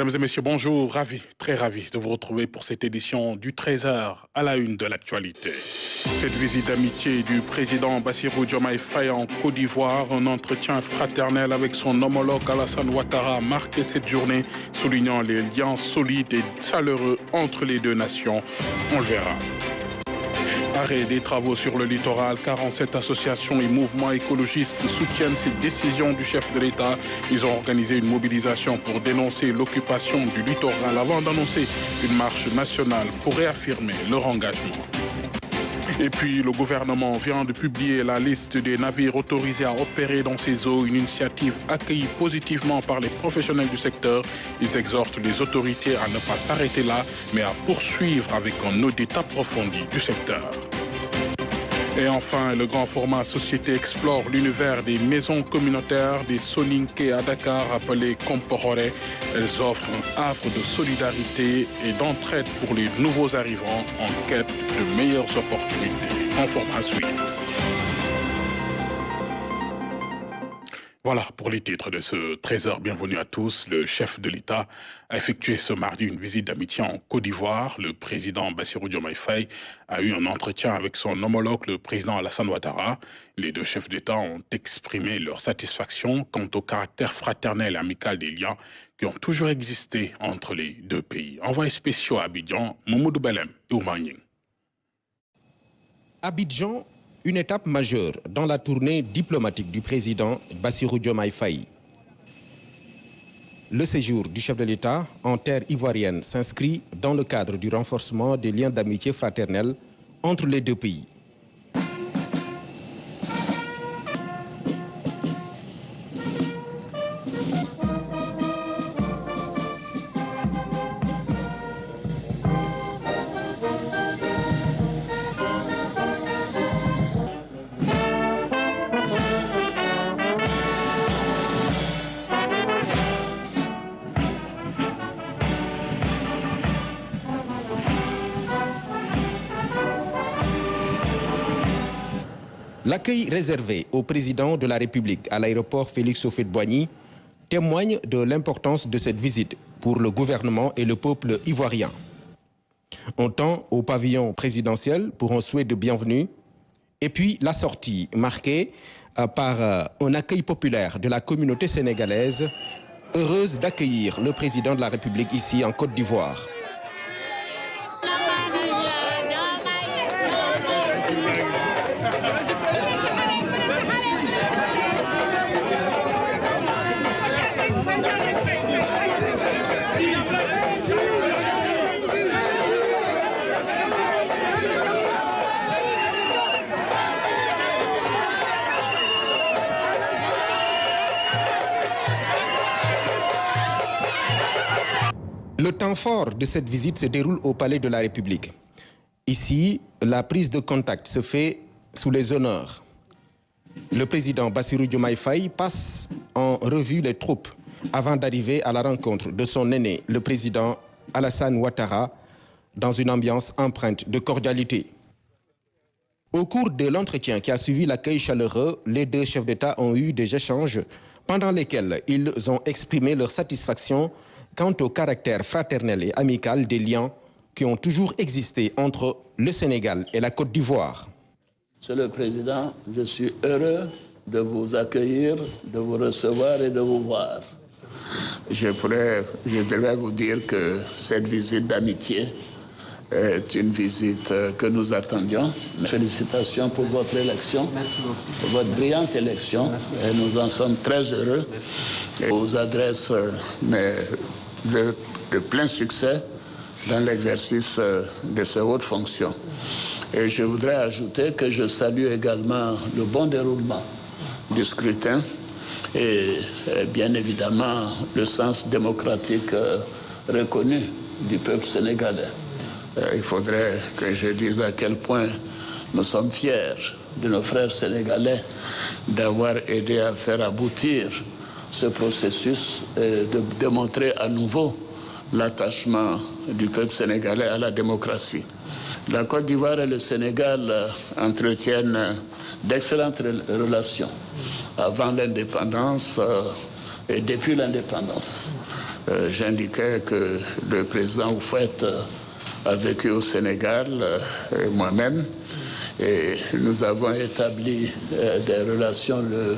Mesdames et messieurs, bonjour, très ravi de vous retrouver pour cette édition du 13h à la une de l'actualité. Cette visite d'amitié du président Bassirou Diomaye Faye en Côte d'Ivoire, un entretien fraternel avec son homologue Alassane Ouattara a marqué cette journée, soulignant les liens solides et chaleureux entre les deux nations. On le verra. Arrêt des travaux sur le littoral, 47 associations et mouvements écologistes soutiennent cette décision du chef de l'État. Ils ont organisé une mobilisation pour dénoncer l'occupation du littoral avant d'annoncer une marche nationale pour réaffirmer leur engagement. Et puis, le gouvernement vient de publier la liste des navires autorisés à opérer dans ces eaux, une initiative accueillie positivement par les professionnels du secteur. Ils exhortent les autorités à ne pas s'arrêter là, mais à poursuivre avec un audit approfondi du secteur. Et enfin, le grand format Société explore l'univers des maisons communautaires des Soninké à Dakar, appelées Komporore. Elles offrent un havre de solidarité et d'entraide pour les nouveaux arrivants en quête de meilleures opportunités. En format suivre. Voilà pour les titres de ce 13h. Bienvenue à tous. Le chef de l'État a effectué ce mardi une visite d'amitié en Côte d'Ivoire. Le président Bassirou Diomaye Faye a eu un entretien avec son homologue, le président Alassane Ouattara. Les deux chefs d'État ont exprimé leur satisfaction quant au caractère fraternel et amical des liens qui ont toujours existé entre les deux pays. Envoyés spéciaux à Abidjan, Mamoudou Belem et Oumar Nying. Abidjan, une étape majeure dans la tournée diplomatique du président Bassirou Diomaye Faye. Le séjour du chef de l'État en terre ivoirienne s'inscrit dans le cadre du renforcement des liens d'amitié fraternelle entre les deux pays. L'accueil réservé au président de la République à l'aéroport Félix Houphouët-Boigny témoigne de l'importance de cette visite pour le gouvernement et le peuple ivoirien. On tend au pavillon présidentiel pour un souhait de bienvenue et puis la sortie marquée par un accueil populaire de la communauté sénégalaise, heureuse d'accueillir le président de la République ici en Côte d'Ivoire. Le temps fort de cette visite se déroule au Palais de la République. Ici, la prise de contact se fait sous les honneurs. Le président Bassirou Diomaye Faye passe en revue les troupes avant d'arriver à la rencontre de son aîné, le président Alassane Ouattara, dans une ambiance empreinte de cordialité. Au cours de l'entretien qui a suivi l'accueil chaleureux, les deux chefs d'État ont eu des échanges pendant lesquels ils ont exprimé leur satisfaction quant au caractère fraternel et amical des liens qui ont toujours existé entre le Sénégal et la Côte d'Ivoire. Monsieur le Président, je suis heureux de vous accueillir, de vous recevoir et de vous voir. Je devrais vous dire que cette visite d'amitié est une visite que nous attendions. Félicitations pour votre élection, pour votre brillante élection. Et nous en sommes très heureux. Je vous adresse de plein succès dans l'exercice de ces hautes fonctions. Et je voudrais ajouter que je salue également le bon déroulement du scrutin et bien évidemment le sens démocratique reconnu du peuple sénégalais. Il faudrait que je dise à quel point nous sommes fiers de nos frères sénégalais d'avoir aidé à faire aboutir ce processus et de démontrer à nouveau l'attachement du peuple sénégalais à la démocratie. La Côte d'Ivoire et le Sénégal entretiennent d'excellentes relations avant l'indépendance et depuis l'indépendance. j'indiquais que le président Houphouët a vécu au Sénégal, et moi-même, et nous avons établi des relations de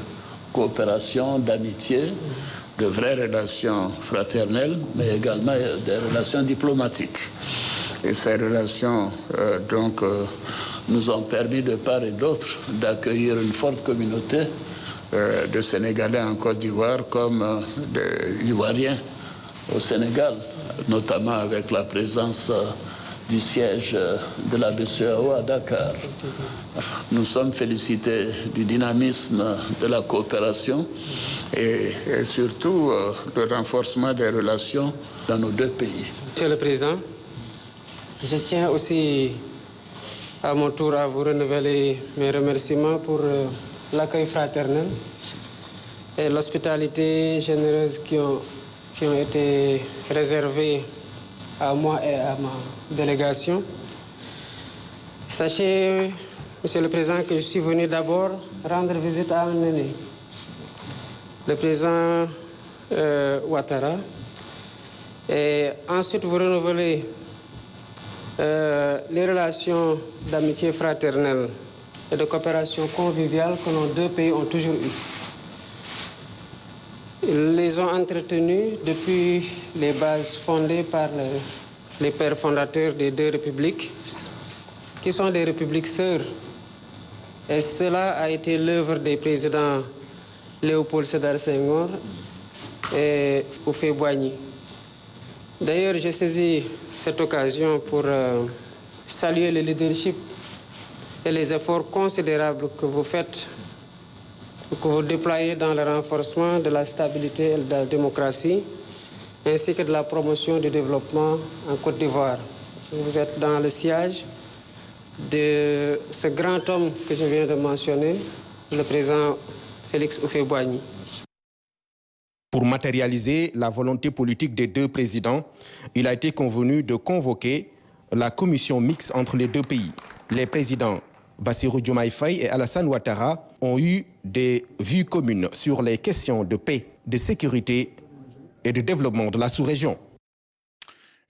coopération, d'amitié, de vraies relations fraternelles, mais également des relations diplomatiques. Et ces relations, nous ont permis de part et d'autre d'accueillir une forte communauté de Sénégalais en Côte d'Ivoire comme d'Ivoiriens au Sénégal, notamment avec la présence du siège de la BCEAO à Dakar. Nous sommes félicités du dynamisme de la coopération et surtout le renforcement des relations dans nos deux pays. Monsieur le Président, je tiens aussi à mon tour à vous renouveler mes remerciements pour l'accueil fraternel et l'hospitalité généreuse qui ont été réservés à moi et à ma délégation. Sachez, Monsieur le Président, que je suis venu d'abord rendre visite à un aîné, le président Ouattara, et ensuite vous renouveler les relations d'amitié fraternelle et de coopération conviviale que nos deux pays ont toujours eues. Ils les ont entretenus depuis les bases fondées par les pères fondateurs des deux républiques, qui sont des républiques sœurs. Et cela a été l'œuvre des présidents Léopold Sédar Senghor et Houphouët-Boigny. D'ailleurs, j'ai saisi cette occasion pour saluer le leadership et les efforts considérables que vous faites, que vous déployez dans le renforcement de la stabilité et de la démocratie, ainsi que de la promotion du développement en Côte d'Ivoire. Vous êtes dans le sillage de ce grand homme que je viens de mentionner, le président Félix Houphouët-Boigny. Pour matérialiser la volonté politique des deux présidents, il a été convenu de convoquer la commission mixte entre les deux pays. Les présidents Bassirou Diomaye Faye et Alassane Ouattara ont eu des vues communes sur les questions de paix, de sécurité et de développement de la sous-région.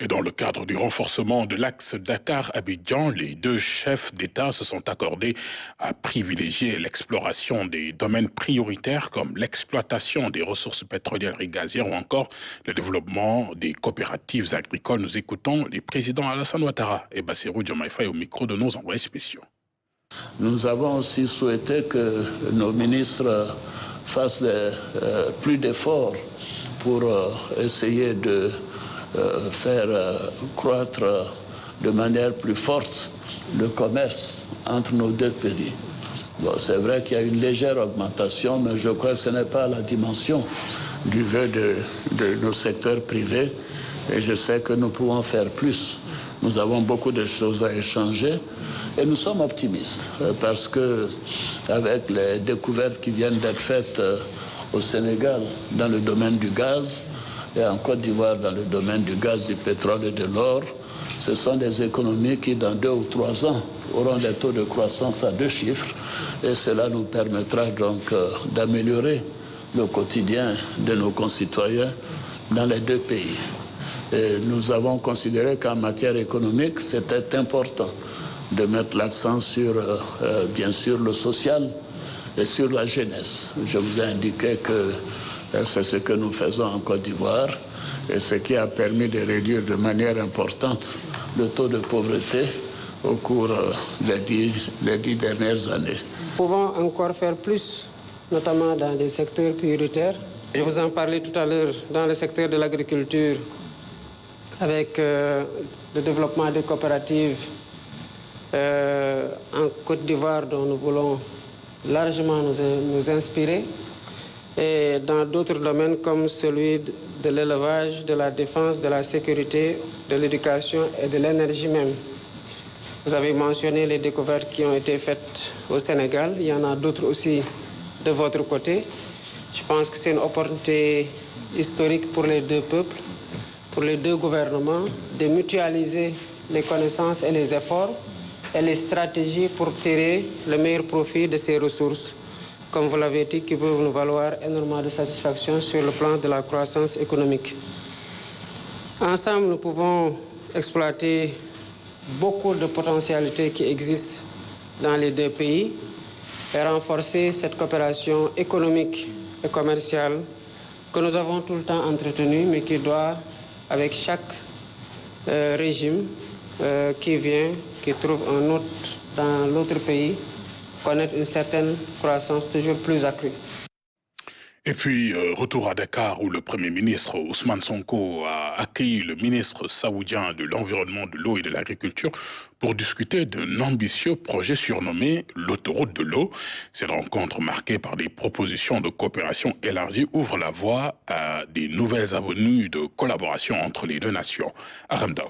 Et dans le cadre du renforcement de l'axe Dakar-Abidjan, les deux chefs d'État se sont accordés à privilégier l'exploration des domaines prioritaires comme l'exploitation des ressources pétrolières et gazières ou encore le développement des coopératives agricoles. Nous écoutons les présidents Alassane Ouattara et Bassirou Diomaye Faye au micro de nos envoyés spéciaux. Nous avons aussi souhaité que nos ministres fassent plus d'efforts pour essayer de faire croître de manière plus forte le commerce entre nos deux pays. Bon, c'est vrai qu'il y a une légère augmentation, mais je crois que ce n'est pas à la dimension du vœu de nos secteurs privés. Et je sais que nous pouvons faire plus. Nous avons beaucoup de choses à échanger et nous sommes optimistes parce que avec les découvertes qui viennent d'être faites au Sénégal dans le domaine du gaz, et en Côte d'Ivoire dans le domaine du gaz, du pétrole et de l'or, ce sont des économies qui, dans 2 ou 3 ans, auront des taux de croissance à 2 chiffres. Et cela nous permettra donc d'améliorer le quotidien de nos concitoyens dans les deux pays. Et nous avons considéré qu'en matière économique, c'était important de mettre l'accent sur, bien sûr, le social et sur la jeunesse. Je vous ai indiqué que c'est ce que nous faisons en Côte d'Ivoire et ce qui a permis de réduire de manière importante le taux de pauvreté au cours des 10 dernières années. Nous pouvons encore faire plus, notamment dans des secteurs prioritaires. Je vous en parlais tout à l'heure dans le secteur de l'agriculture avec le développement des coopératives en Côte d'Ivoire dont nous voulons largement nous inspirer. Et dans d'autres domaines comme celui de l'élevage, de la défense, de la sécurité, de l'éducation et de l'énergie même. Vous avez mentionné les découvertes qui ont été faites au Sénégal. Il y en a d'autres aussi de votre côté. Je pense que c'est une opportunité historique pour les deux peuples, pour les deux gouvernements, de mutualiser les connaissances et les efforts et les stratégies pour tirer le meilleur profit de ces ressources, comme vous l'avez dit, qui peuvent nous valoir énormément de satisfaction sur le plan de la croissance économique. Ensemble, nous pouvons exploiter beaucoup de potentialités qui existent dans les deux pays et renforcer cette coopération économique et commerciale que nous avons tout le temps entretenue, mais qui doit, avec chaque régime qui vient, qui trouve un hôte dans l'autre pays, connaître une certaine croissance toujours plus accrue. Et puis, retour à Dakar où le Premier ministre Ousmane Sonko a accueilli le ministre saoudien de l'Environnement, de l'Eau et de l'Agriculture pour discuter d'un ambitieux projet surnommé l'autoroute de l'eau. Cette rencontre marquée par des propositions de coopération élargie ouvre la voie à des nouvelles avenues de collaboration entre les deux nations. Aramda.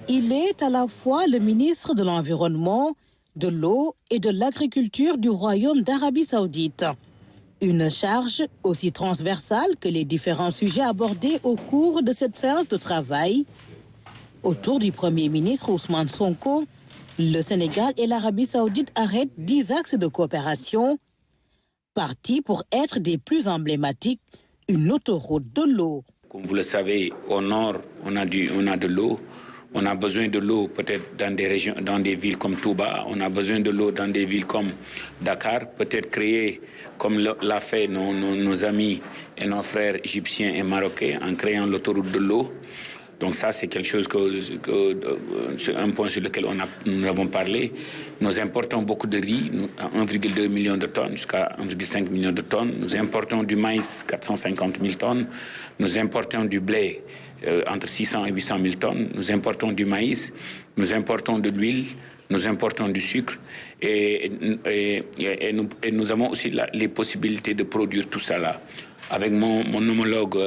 Il est à la fois le ministre de l'Environnement, de l'eau et de l'agriculture du Royaume d'Arabie Saoudite. Une charge aussi transversale que les différents sujets abordés au cours de cette séance de travail. Autour du Premier ministre Ousmane Sonko, le Sénégal et l'Arabie Saoudite arrêtent 10 axes de coopération, partis pour être des plus emblématiques, une autoroute de l'eau. Comme vous le savez, au nord, on a de l'eau. On a besoin de l'eau peut-être dans des régions, dans des villes comme Touba. On a besoin de l'eau dans des villes comme Dakar. Peut-être créer, comme l'a fait nos amis et nos frères égyptiens et marocains, en créant l'autoroute de l'eau. Donc ça, c'est quelque chose c'est un point sur lequel nous avons parlé. Nous importons beaucoup de riz, 1,2 million de tonnes jusqu'à 1,5 million de tonnes. Nous importons du maïs, 450 000 tonnes. Nous importons du blé, entre 600 et 800 000 tonnes. Nous importons du maïs, nous importons de l'huile, nous importons du sucre et nous avons aussi les possibilités de produire tout ça là. Avec mon homologue,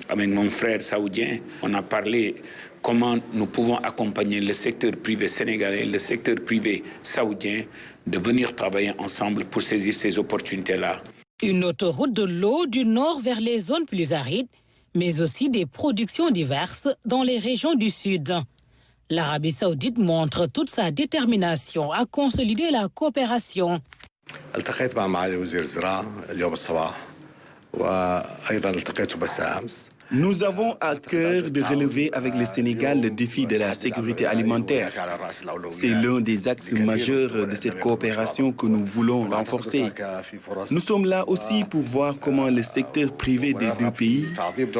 avec mon frère saoudien, on a parlé comment nous pouvons accompagner le secteur privé sénégalais, le secteur privé saoudien, de venir travailler ensemble pour saisir ces opportunités-là. Une autoroute de l'eau du nord vers les zones plus arides, mais aussi des productions diverses dans les régions du sud. L'Arabie Saoudite montre toute sa détermination à consolider la coopération. Nous avons à cœur de relever avec le Sénégal le défi de la sécurité alimentaire. C'est l'un des axes majeurs de cette coopération que nous voulons renforcer. Nous sommes là aussi pour voir comment le secteur privé des deux pays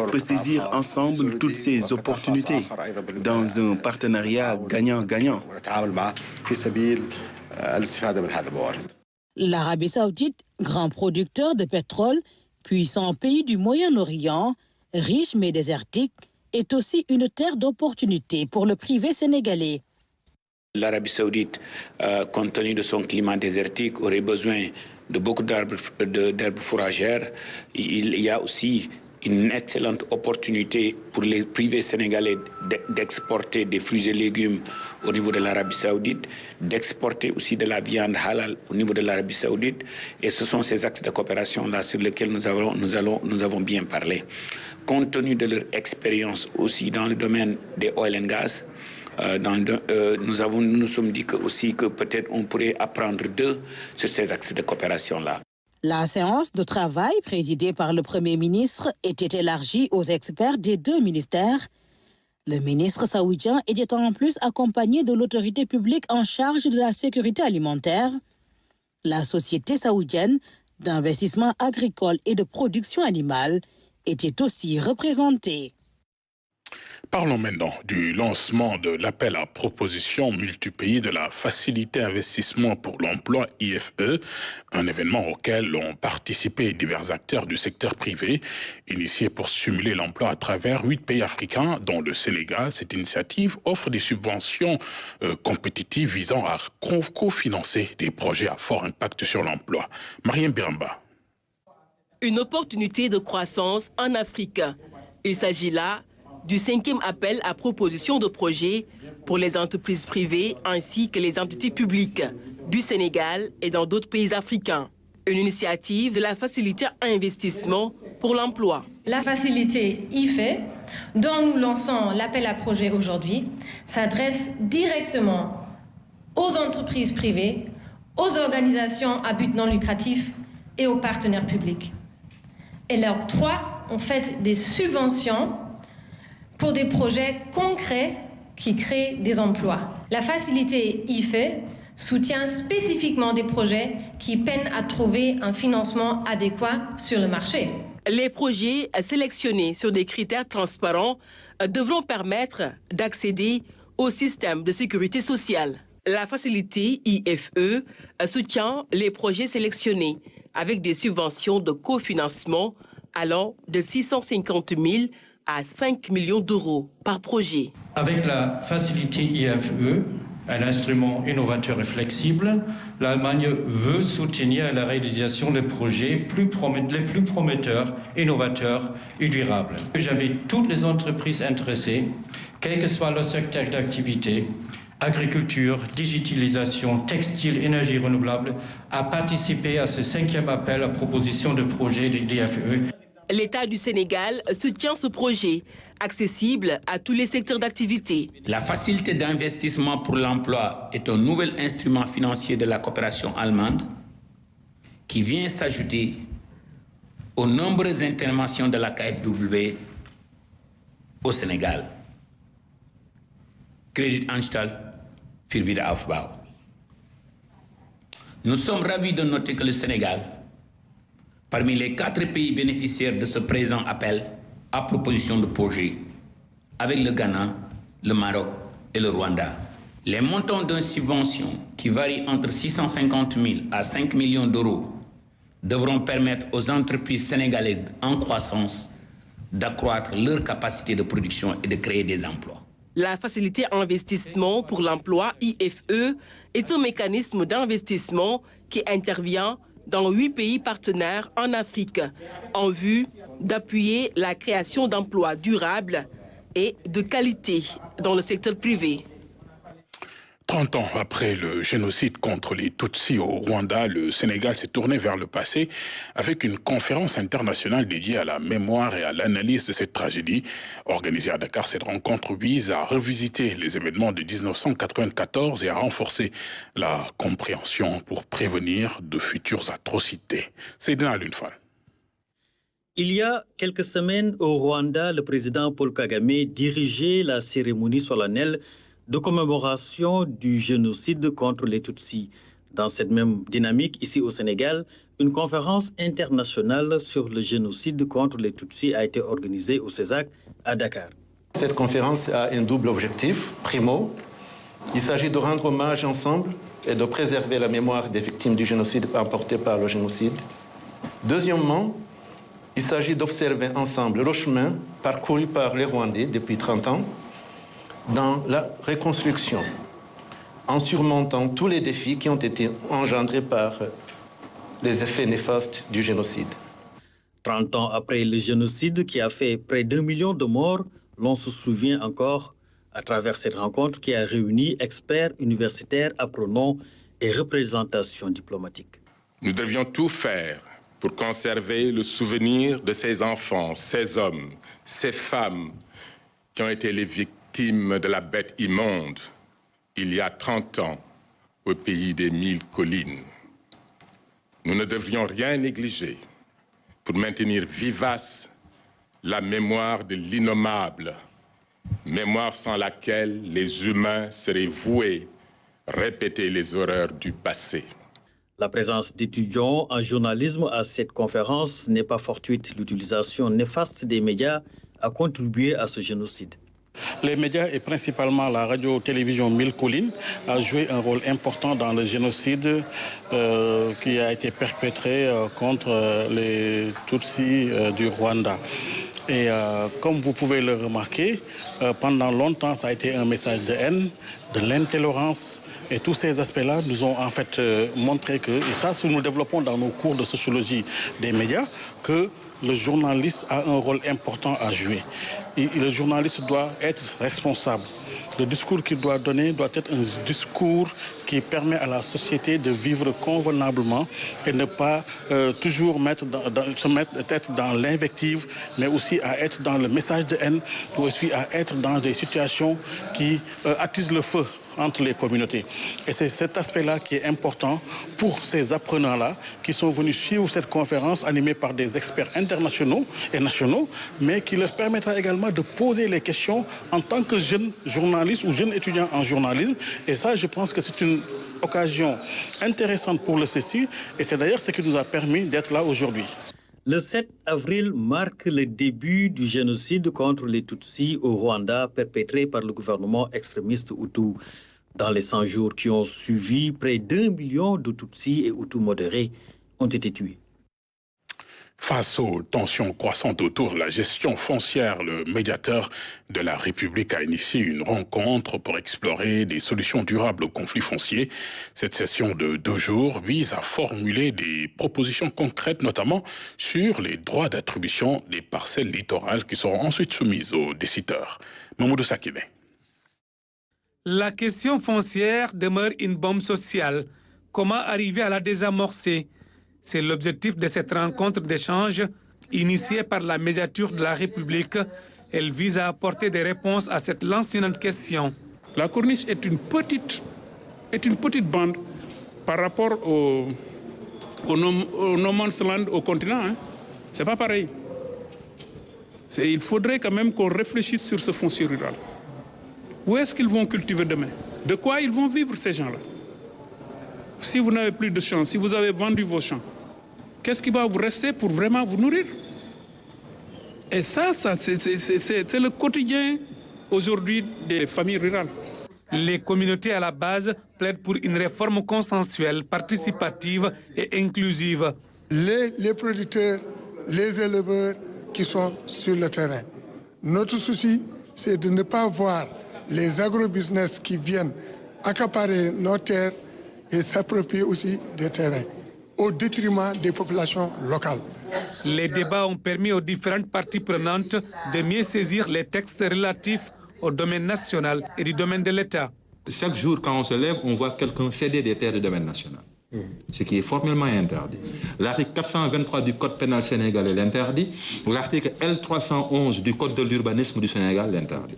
peut saisir ensemble toutes ces opportunités dans un partenariat gagnant-gagnant. L'Arabie Saoudite, grand producteur de pétrole, puissant pays du Moyen-Orient, riche mais désertique, est aussi une terre d'opportunité pour le privé sénégalais. L'Arabie Saoudite, compte tenu de son climat désertique, aurait besoin de beaucoup d'herbes fourragères. Il y a aussi une excellente opportunité pour les privés sénégalais d'exporter des fruits et légumes au niveau de l'Arabie Saoudite, d'exporter aussi de la viande halal au niveau de l'Arabie Saoudite. Et ce sont ces axes de coopération-là sur lesquels nous avons bien parlé. Compte tenu de leur expérience aussi dans le domaine des oil and gas, nous sommes dit aussi que peut-être on pourrait apprendre d'eux sur ces axes de coopération-là. La séance de travail présidée par le Premier ministre était élargie aux experts des deux ministères. Le ministre saoudien était en plus accompagné de l'autorité publique en charge de la sécurité alimentaire, la Société saoudienne d'investissement agricole et de production animale était aussi représentée. Parlons maintenant du lancement de l'appel à propositions multipays de la Facilité Investissement pour l'Emploi IFE, un événement auquel ont participé divers acteurs du secteur privé, initié pour stimuler l'emploi à travers 8 pays africains, dont le Sénégal. Cette initiative offre des subventions compétitives visant à cofinancer des projets à fort impact sur l'emploi. Mariam Biramba. Une opportunité de croissance en Afrique. Il s'agit là du 5e appel à proposition de projets pour les entreprises privées ainsi que les entités publiques du Sénégal et dans d'autres pays africains. Une initiative de la Facilité à investissement pour l'emploi. La facilité IFE, dont nous lançons l'appel à projet aujourd'hui, s'adresse directement aux entreprises privées, aux organisations à but non lucratif et aux partenaires publics. Elle octroie en fait des subventions pour des projets concrets qui créent des emplois. La facilité IFE soutient spécifiquement des projets qui peinent à trouver un financement adéquat sur le marché. Les projets sélectionnés sur des critères transparents devront permettre d'accéder au système de sécurité sociale. La facilité IFE soutient les projets sélectionnés avec des subventions de cofinancement allant de 650 000 à 5 millions d'euros par projet. Avec la facilité IFE, un instrument innovateur et flexible, l'Allemagne veut soutenir la réalisation des projets les plus prometteurs, innovateurs et durables. J'invite toutes les entreprises intéressées, quel que soit leur secteur d'activité, agriculture, digitalisation, textile, énergie renouvelable, à participer à ce 5e appel à proposition de projet de l'IFE. L'État du Sénégal soutient ce projet, accessible à tous les secteurs d'activité. La facilité d'investissement pour l'emploi est un nouvel instrument financier de la coopération allemande qui vient s'ajouter aux nombreuses interventions de la KfW au Sénégal. Kreditanstalt für Wiederaufbau. Nous sommes ravis de noter que le Sénégal, parmi les 4 pays bénéficiaires de ce présent appel à proposition de projet, avec le Ghana, le Maroc et le Rwanda. Les montants d'une subvention qui varient entre 650 000 à 5 millions d'euros devront permettre aux entreprises sénégalaises en croissance d'accroître leur capacité de production et de créer des emplois. La facilité investissement pour l'emploi IFE est un mécanisme d'investissement qui intervient dans 8 pays partenaires en Afrique, en vue d'appuyer la création d'emplois durables et de qualité dans le secteur privé. 30 ans après le génocide contre les Tutsis au Rwanda, le Sénégal s'est tourné vers le passé avec une conférence internationale dédiée à la mémoire et à l'analyse de cette tragédie. Organisée à Dakar, cette rencontre vise à revisiter les événements de 1994 et à renforcer la compréhension pour prévenir de futures atrocités. Seydina Lunfal. Il y a quelques semaines au Rwanda, le président Paul Kagame dirigeait la cérémonie solennelle de commémoration du génocide contre les Tutsis. Dans cette même dynamique, ici au Sénégal, une conférence internationale sur le génocide contre les Tutsis a été organisée au CESAC à Dakar. Cette conférence a un double objectif. Primo, il s'agit de rendre hommage ensemble et de préserver la mémoire des victimes du génocide emporté par le génocide. Deuxièmement, il s'agit d'observer ensemble le chemin parcouru par les Rwandais depuis 30 ans dans la reconstruction, en surmontant tous les défis qui ont été engendrés par les effets néfastes du génocide. 30 ans après le génocide qui a fait près d'1 million de morts, l'on se souvient encore à travers cette rencontre qui a réuni experts universitaires, apprenants et représentations diplomatiques. Nous devions tout faire pour conserver le souvenir de ces enfants, ces hommes, ces femmes qui ont été les victimes de la bête immonde il y a 30 ans au pays des 1000 collines. Nous ne devrions rien négliger pour maintenir vivace la mémoire de l'innommable, mémoire sans laquelle les humains seraient voués à répéter les horreurs du passé. La présence d'étudiants en journalisme à cette conférence n'est pas fortuite. L'utilisation néfaste des médias a contribué à ce génocide. Les médias et principalement la radio-télévision 1000 collines a joué un rôle important dans le génocide qui a été perpétré contre les Tutsis du Rwanda. Et comme vous pouvez le remarquer, pendant longtemps, ça a été un message de haine, de l'intolérance. Et tous ces aspects-là nous ont en fait montré que, et ça nous développons dans nos cours de sociologie des médias, que le journaliste a un rôle important à jouer. Et le journaliste doit être responsable. Le discours qu'il doit donner doit être un discours qui permet à la société de vivre convenablement et ne pas toujours être dans l'invective, mais aussi à être dans le message de haine, ou aussi à être dans des situations qui attisent le feu entre les communautés. Et c'est cet aspect-là qui est important pour ces apprenants-là qui sont venus suivre cette conférence animée par des experts internationaux et nationaux, mais qui leur permettra également de poser les questions en tant que jeunes journalistes ou jeunes étudiants en journalisme. Et ça, je pense que c'est une occasion intéressante pour le CECI, et c'est d'ailleurs ce qui nous a permis d'être là aujourd'hui. Le 7 avril marque le début du génocide contre les Tutsis au Rwanda perpétré par le gouvernement extrémiste Hutu. Dans les 100 jours qui ont suivi, près d'1 million de Tutsis et Hutus modérés ont été tués. Face aux tensions croissantes autour de la gestion foncière, le médiateur de la République a initié une rencontre pour explorer des solutions durables aux conflits fonciers. Cette session de 2 jours vise à formuler des propositions concrètes, notamment sur les droits d'attribution des parcelles littorales qui seront ensuite soumises aux décideurs. Mamoudou Sakine. La question foncière demeure une bombe sociale. Comment arriver à la désamorcer ? C'est l'objectif de cette rencontre d'échange initiée par la médiature de la République. Elle vise à apporter des réponses à cette lancinante question. La corniche est une petite bande par rapport au no man's land au continent. Hein. C'est pas pareil. Il faudrait quand même qu'on réfléchisse sur ce foncier rural. Où est-ce qu'ils vont cultiver demain? De quoi ils vont vivre ces gens-là? Si vous n'avez plus de champs, si vous avez vendu vos champs, qu'est-ce qui va vous rester pour vraiment vous nourrir? Et ça c'est le quotidien aujourd'hui des familles rurales. Les communautés à la base plaident pour une réforme consensuelle, participative et inclusive. Les producteurs, les éleveurs qui sont sur le terrain. Notre souci, c'est de ne pas voir les agrobusiness qui viennent accaparer nos terres et s'approprier aussi des terrains, au détriment des populations locales. Les débats ont permis aux différentes parties prenantes de mieux saisir les textes relatifs au domaine national et du domaine de l'État. Chaque jour, quand on se lève, on voit quelqu'un céder des terres du domaine national, ce qui est formellement interdit. L'article 423 du Code pénal sénégalais l'interdit, l'article L311 du Code de l'urbanisme du Sénégal l'interdit.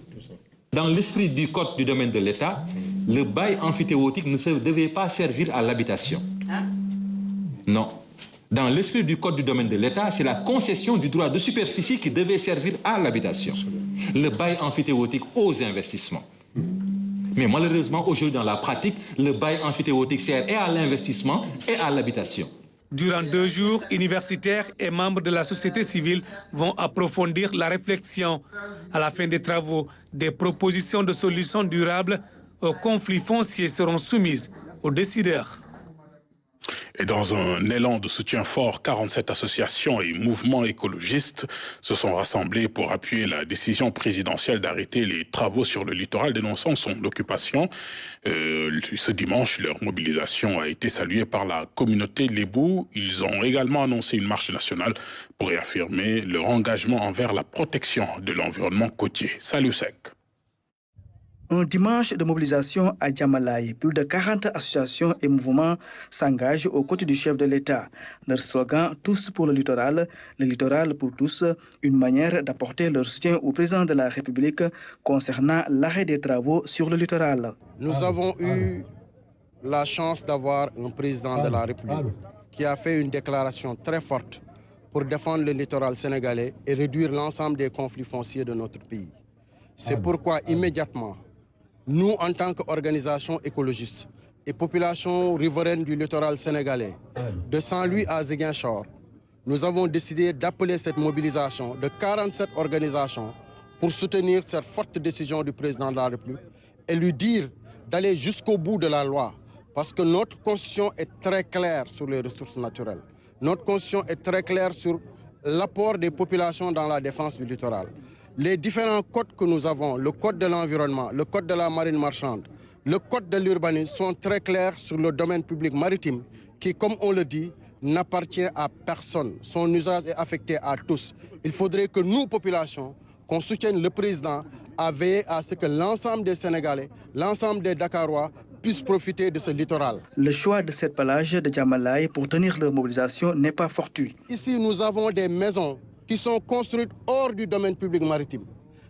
Dans l'esprit du Code du domaine de l'État, le bail amphithéotique ne devait pas servir à l'habitation. Non. Dans l'esprit du Code du domaine de l'État, c'est la concession du droit de superficie qui devait servir à l'habitation. Le bail amphithéotique aux investissements. Mais malheureusement, aujourd'hui, dans la pratique, le bail amphithéotique sert et à l'investissement et à l'habitation. Durant 2 jours, universitaires et membres de la société civile vont approfondir la réflexion. À la fin des travaux, des propositions de solutions durables aux conflits fonciers seront soumises aux décideurs. Et dans un élan de soutien fort, 47 associations et mouvements écologistes se sont rassemblés pour appuyer la décision présidentielle d'arrêter les travaux sur le littoral dénonçant son occupation. Ce dimanche, leur mobilisation a été saluée par la communauté Lébou. Ils ont également annoncé une marche nationale pour réaffirmer leur engagement envers la protection de l'environnement côtier. Salut Sec. Un dimanche de mobilisation à Djamalaye, plus de 40 associations et mouvements s'engagent aux côtés du chef de l'État. Leur slogan « Tous pour le littoral pour tous », une manière d'apporter leur soutien au président de la République concernant l'arrêt des travaux sur le littoral. Nous avons eu la chance d'avoir un président de la République qui a fait une déclaration très forte pour défendre le littoral sénégalais et réduire l'ensemble des conflits fonciers de notre pays. C'est pourquoi immédiatement, nous, en tant qu'organisation écologiste et population riveraine du littoral sénégalais, de Saint-Louis à Ziguinchor, nous avons décidé d'appeler cette mobilisation de 47 organisations pour soutenir cette forte décision du président de la République et lui dire d'aller jusqu'au bout de la loi. Parce que notre constitution est très claire sur les ressources naturelles. Notre constitution est très claire sur l'apport des populations dans la défense du littoral. Les différents codes que nous avons, le code de l'environnement, le code de la marine marchande, le code de l'urbanisme sont très clairs sur le domaine public maritime qui, comme on le dit, n'appartient à personne. Son usage est affecté à tous. Il faudrait que nous, populations, qu'on soutienne le président à veiller à ce que l'ensemble des Sénégalais, l'ensemble des Dakarois puissent profiter de ce littoral. Le choix de cette plage de Djamalaye pour tenir leur mobilisation n'est pas fortuit. Ici, nous avons des maisons qui sont construites hors du domaine public maritime.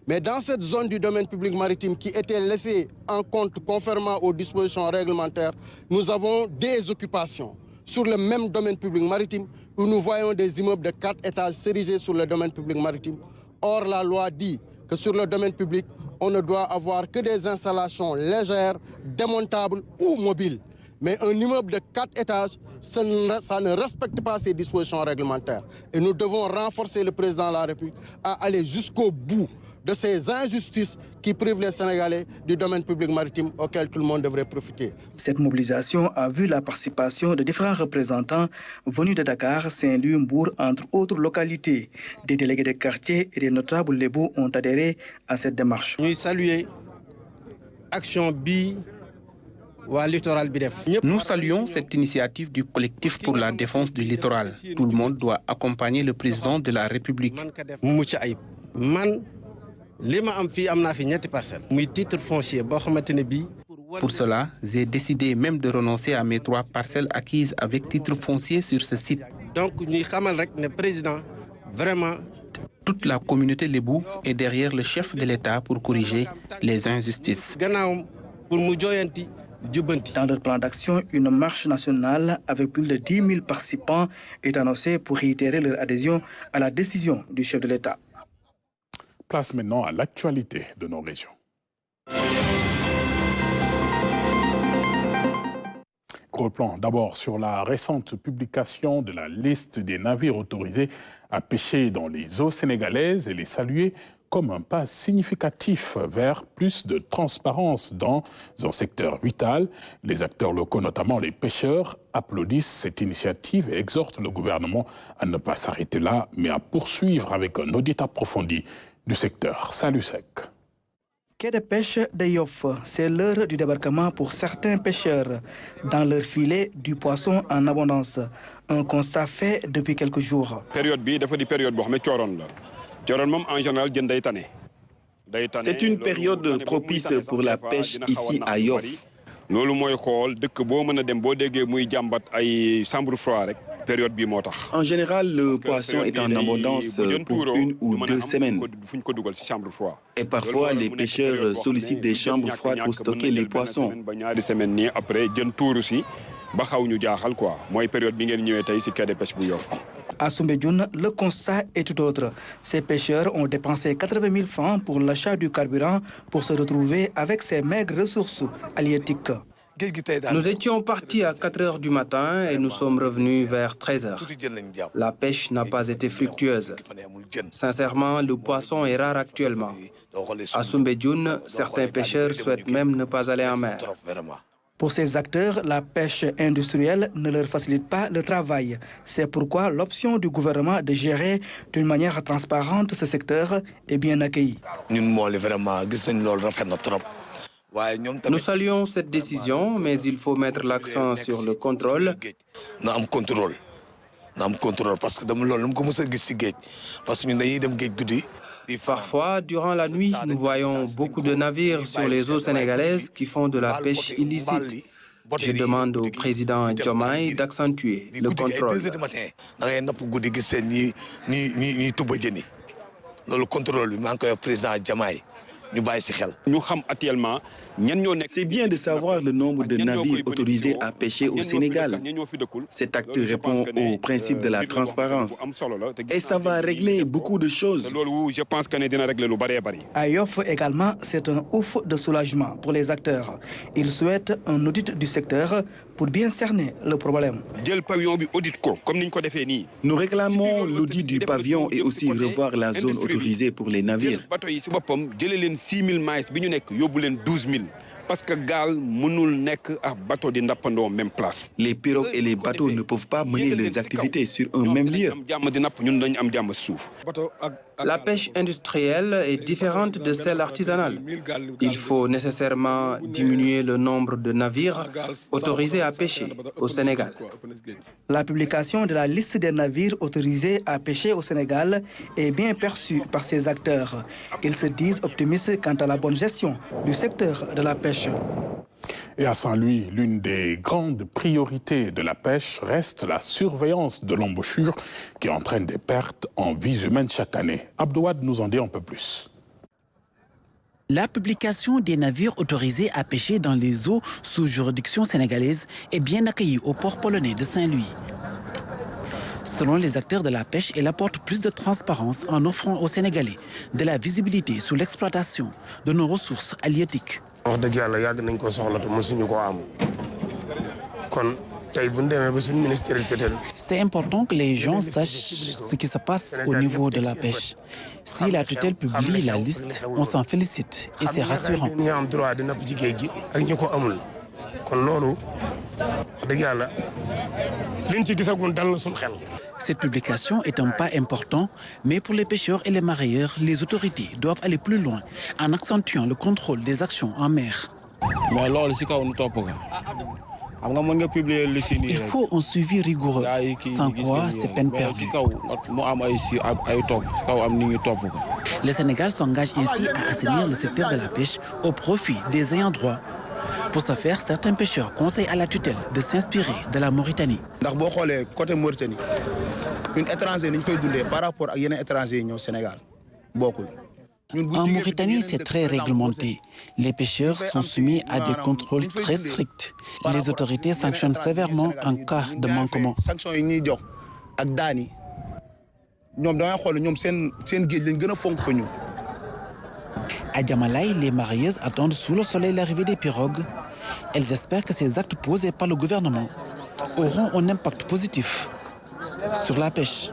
Mais dans cette zone du domaine public maritime qui était laissée en compte conformément aux dispositions réglementaires, nous avons des occupations sur le même domaine public maritime où nous voyons des immeubles de 4 étages érigés sur le domaine public maritime. Or, la loi dit que sur le domaine public, on ne doit avoir que des installations légères, démontables ou mobiles. Mais un immeuble de 4 étages, ça ne respecte pas ces dispositions réglementaires. Et nous devons renforcer le président de la République à aller jusqu'au bout de ces injustices qui privent les Sénégalais du domaine public maritime auquel tout le monde devrait profiter. Cette mobilisation a vu la participation de différents représentants venus de Dakar, Saint-Louis, Mbour, entre autres localités. Des délégués de quartier et des notables lébou ont adhéré à cette démarche. Nous saluons Action B. Nous saluons cette initiative du collectif pour la défense du littoral. Tout le monde doit accompagner le président de la République. Pour cela, j'ai décidé même de renoncer à mes 3 parcelles acquises avec titre foncier sur ce site. Donc, nous savons que le président, vraiment... Toute la communauté lébou est derrière le chef de l'État pour corriger les injustices. Dans notre plan d'action, une marche nationale avec plus de 10 000 participants est annoncée pour réitérer leur adhésion à la décision du chef de l'État. Place maintenant à l'actualité de nos régions. Gros plan d'abord sur la récente publication de la liste des navires autorisés à pêcher dans les eaux sénégalaises et les saluer comme un pas significatif vers plus de transparence dans un secteur vital. Les acteurs locaux, notamment les pêcheurs, applaudissent cette initiative et exhortent le gouvernement à ne pas s'arrêter là, mais à poursuivre avec un audit approfondi du secteur. Salut Sec. Quai de pêche de Yoff, c'est l'heure du débarquement pour certains pêcheurs. Dans leur filet, du poisson en abondance. Un constat fait depuis quelques jours. C'est une période propice pour la pêche ici à Yoff. En général, le poisson est en abondance pour 1 ou 2 semaines. Et parfois, les pêcheurs sollicitent des chambres froides pour stocker les poissons. À Soumbédioune, le constat est tout autre. Ces pêcheurs ont dépensé 80 000 francs pour l'achat du carburant pour se retrouver avec ces maigres ressources halieutiques. Nous étions partis à 4 heures du matin et nous sommes revenus vers 13 heures. La pêche n'a pas été fructueuse. Sincèrement, le poisson est rare actuellement. À Soumbédioune, certains pêcheurs souhaitent même ne pas aller en mer. Pour ces acteurs, la pêche industrielle ne leur facilite pas le travail. C'est pourquoi l'option du gouvernement de gérer d'une manière transparente ce secteur est bien accueillie. Nous saluons cette décision, mais il faut mettre l'accent sur le contrôle. Parfois, durant la nuit, nous voyons beaucoup de navires sur les eaux sénégalaises qui font de la pêche illicite. Je demande au président Diomaye d'accentuer le contrôle. C'est bien de savoir le nombre de navires autorisés à pêcher au Sénégal. Cet acte répond au principe de la transparence. Et ça va régler beaucoup de choses. À Yoff également, c'est un ouf de soulagement pour les acteurs. Ils souhaitent un audit du secteur pour bien cerner le problème. Nous réclamons l'audit du pavillon et aussi revoir la zone autorisée pour les navires. Parce que les pirogues et les bateaux ne peuvent pas mener leurs activités sur un même lieu. La pêche industrielle est différente de celle artisanale. Il faut nécessairement diminuer le nombre de navires autorisés à pêcher au Sénégal. La publication de la liste des navires autorisés à pêcher au Sénégal est bien perçue par ces acteurs. Ils se disent optimistes quant à la bonne gestion du secteur de la pêche. Et à Saint-Louis, l'une des grandes priorités de la pêche reste la surveillance de l'embouchure qui entraîne des pertes en vies humaines chaque année. Abdouad nous en dit un peu plus. La publication des navires autorisés à pêcher dans les eaux sous juridiction sénégalaise est bien accueillie au port polonais de Saint-Louis. Selon les acteurs de la pêche, elle apporte plus de transparence en offrant aux Sénégalais de la visibilité sur l'exploitation de nos ressources halieutiques. C'est important que les gens sachent ce qui se passe au niveau de la pêche. Si la tutelle publie la liste, on s'en félicite et c'est rassurant. Cette publication est un pas important, mais pour les pêcheurs et les mareyeurs, les autorités doivent aller plus loin en accentuant le contrôle des actions en mer. Il faut un suivi rigoureux, sans quoi c'est peine perdue. Le Sénégal s'engage ainsi à assainir le secteur de la pêche au profit des ayants droit. Pour ce faire, certains pêcheurs conseillent à la tutelle de s'inspirer de la Mauritanie. En Mauritanie, c'est très réglementé. Les pêcheurs sont soumis à des contrôles très stricts. Les autorités sanctionnent sévèrement en cas de manquement. À Djamalaï, les marieuses attendent sous le soleil l'arrivée des pirogues. Elles espèrent que ces actes posés par le gouvernement auront un impact positif sur la pêche.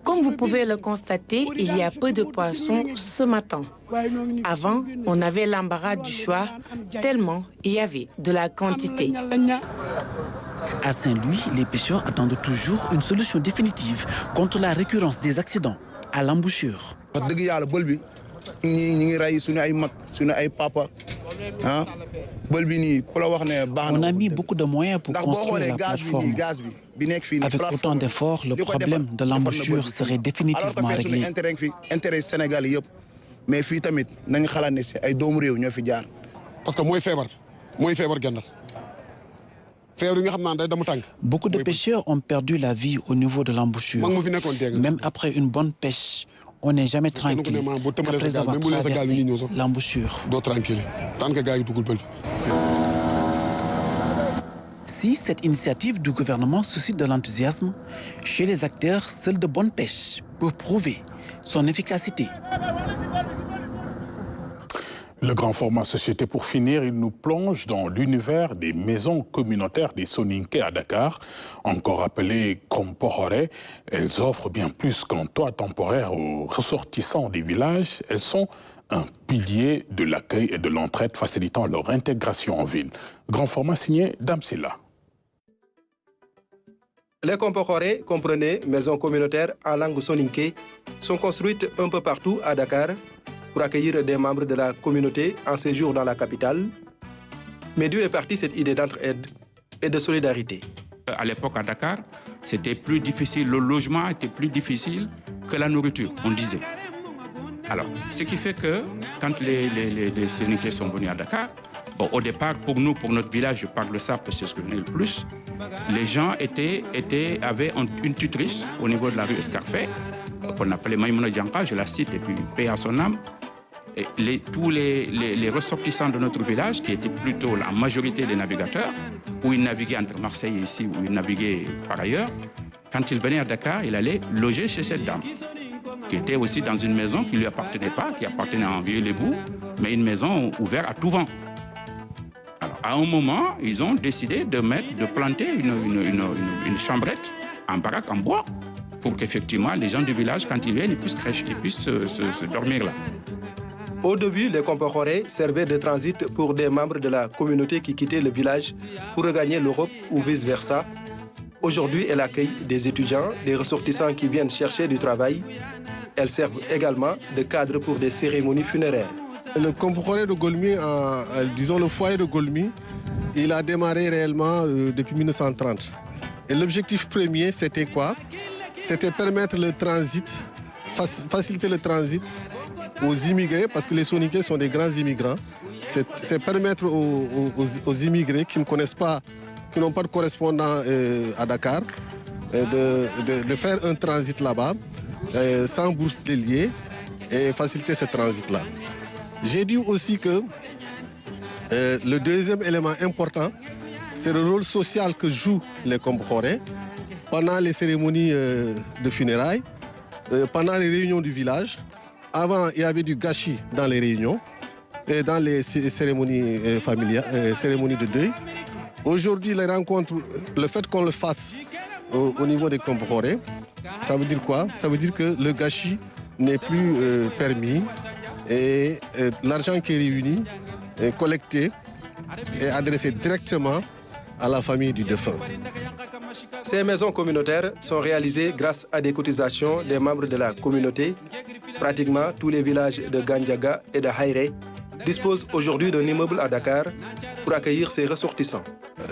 Comme vous pouvez le constater, il y a peu de poissons ce matin. Avant, on avait l'embarras du choix, tellement il y avait de la quantité. À Saint-Louis, les pêcheurs attendent toujours une solution définitive contre la récurrence des accidents à l'embouchure. On a mis beaucoup de moyens pour construire la plateforme. Avec autant d'efforts, le problème de l'embouchure serait définitivement réglé. Parce que beaucoup de pêcheurs ont perdu la vie au niveau de l'embouchure. Même après une bonne pêche, on n'est jamais tranquille après avoir traversé l'embouchure. Si cette initiative du gouvernement suscite de l'enthousiasme, chez les acteurs, seuls de bonne pêche peuvent prouver son efficacité. Le grand format société pour finir, il nous plonge dans l'univers des maisons communautaires des Soninké à Dakar, encore appelées Kompororé. Elles offrent bien plus qu'un toit temporaire aux ressortissants des villages. Elles sont un pilier de l'accueil et de l'entraide facilitant leur intégration en ville. Grand format signé Damsila. Les Kompororé, comprenez maisons communautaires en langue soninké, sont construites un peu partout à Dakar pour accueillir des membres de la communauté en séjour dans la capitale. Mais d'où est partie cette idée d'entraide et de solidarité? À l'époque à Dakar, c'était plus difficile, le logement était plus difficile que la nourriture, on disait. Alors, ce qui fait que quand les Soninké sont venus à Dakar, bon, au départ, pour nous, pour notre village, je parle de ça parce que c'est ce que je connais le plus, les gens avaient une tutrice au niveau de la rue Escarfet, qu'on appelait Maïmouna Djanka, je la cite, et puis paix à son âme. Et tous les ressortissants de notre village, qui étaient plutôt la majorité des navigateurs, où ils naviguaient entre Marseille et ici, où ils naviguaient par ailleurs, quand ils venaient à Dakar, ils allaient loger chez cette dame, qui était aussi dans une maison qui ne lui appartenait pas, qui appartenait à Vieux-les-Boues, mais une maison ouverte à tout vent. Alors, à un moment, ils ont décidé de planter une chambrette en baraque en bois, pour qu'effectivement les gens du village, quand ils viennent, ils puissent se dormir là. Au début, les Kompororé servaient de transit pour des membres de la communauté qui quittaient le village pour regagner l'Europe ou vice-versa. Aujourd'hui, elle accueille des étudiants, des ressortissants qui viennent chercher du travail. Elles servent également de cadre pour des cérémonies funéraires. Le Kompororé de Golmi, disons le foyer de Golmi, il a démarré réellement depuis 1930. Et l'objectif premier, c'était quoi? C'était permettre le transit, faciliter le transit aux immigrés, parce que les Soninké sont des grands immigrants. C'est permettre aux immigrés qui ne connaissent pas, qui n'ont pas de correspondant à Dakar, de faire un transit là-bas, sans bourse déliée, et faciliter ce transit-là. J'ai dit aussi que le deuxième élément important, c'est le rôle social que jouent les Komboré pendant les cérémonies de funérailles, pendant les réunions du village. Avant, il y avait du gâchis dans les réunions et dans les cérémonies familiales, cérémonies de deuil. Aujourd'hui, les rencontres, le fait qu'on le fasse au niveau des Komboré, ça veut dire quoi? Ça veut dire que le gâchis n'est plus permis et l'argent qui est réuni est collecté et adressé directement à la famille du défunt. Ces maisons communautaires sont réalisées grâce à des cotisations des membres de la communauté. Pratiquement tous les villages de Gandiaga et de Haïré disposent aujourd'hui d'un immeuble à Dakar pour accueillir ces ressortissants.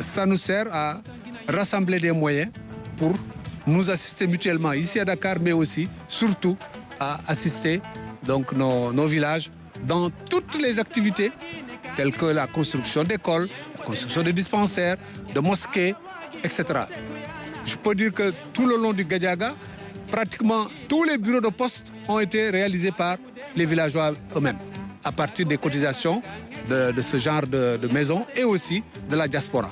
Ça nous sert à rassembler des moyens pour nous assister mutuellement ici à Dakar, mais aussi, surtout, à assister donc, nos villages dans toutes les activités telles que la construction d'écoles, la construction de dispensaires, de mosquées, etc. Je peux dire que tout le long du Gandiaga, pratiquement tous les bureaux de poste ont été réalisés par les villageois eux-mêmes, à partir des cotisations de ce genre de maisons et aussi de la diaspora.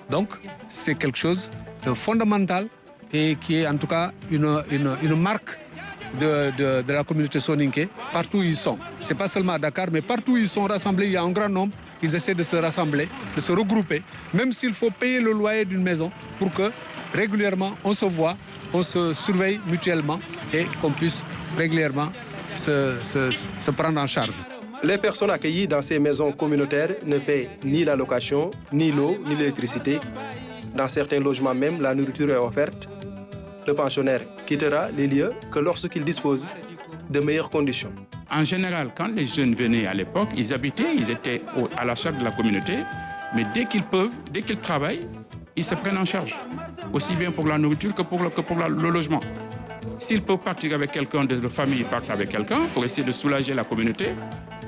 Donc, c'est quelque chose de fondamental et qui est en tout cas une marque de la communauté soninké partout où ils sont. Ce n'est pas seulement à Dakar, mais partout où ils sont rassemblés, il y a un grand nombre. Ils essaient de se rassembler, de se regrouper, même s'il faut payer le loyer d'une maison pour que régulièrement on se voit, on se surveille mutuellement et qu'on puisse régulièrement se prendre en charge. Les personnes accueillies dans ces maisons communautaires ne paient ni la location, ni l'eau, ni l'électricité. Dans certains logements même, la nourriture est offerte. Le pensionnaire quittera les lieux que lorsqu'il dispose de meilleures conditions. En général, quand les jeunes venaient à l'époque, ils étaient à la charge de la communauté, mais dès qu'ils peuvent, dès qu'ils travaillent, ils se prennent en charge, aussi bien pour la nourriture que pour le logement. S'ils peuvent partir avec quelqu'un de la famille, ils partent avec quelqu'un pour essayer de soulager la communauté.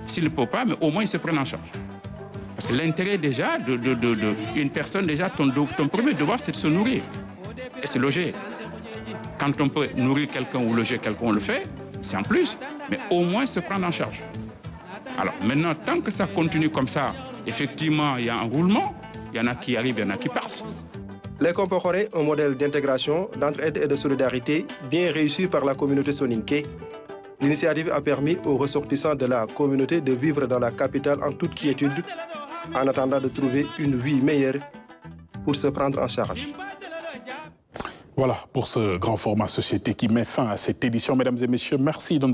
S'ils ne peuvent pas, mais au moins ils se prennent en charge. Parce que l'intérêt déjà d'une personne, déjà, ton premier devoir, c'est de se nourrir et se loger. Quand on peut nourrir quelqu'un ou loger quelqu'un, on le fait, c'est en plus, mais au moins se prendre en charge. Alors maintenant, tant que ça continue comme ça, effectivement, il y a un roulement, il y en a qui arrivent, il y en a qui partent. Les Komboré, un modèle d'intégration, d'entraide et de solidarité bien réussi par la communauté soninké. L'initiative a permis aux ressortissants de la communauté de vivre dans la capitale en toute quiétude, en attendant de trouver une vie meilleure pour se prendre en charge. Voilà pour ce grand format société qui met fin à cette édition. Mesdames et messieurs, merci de nous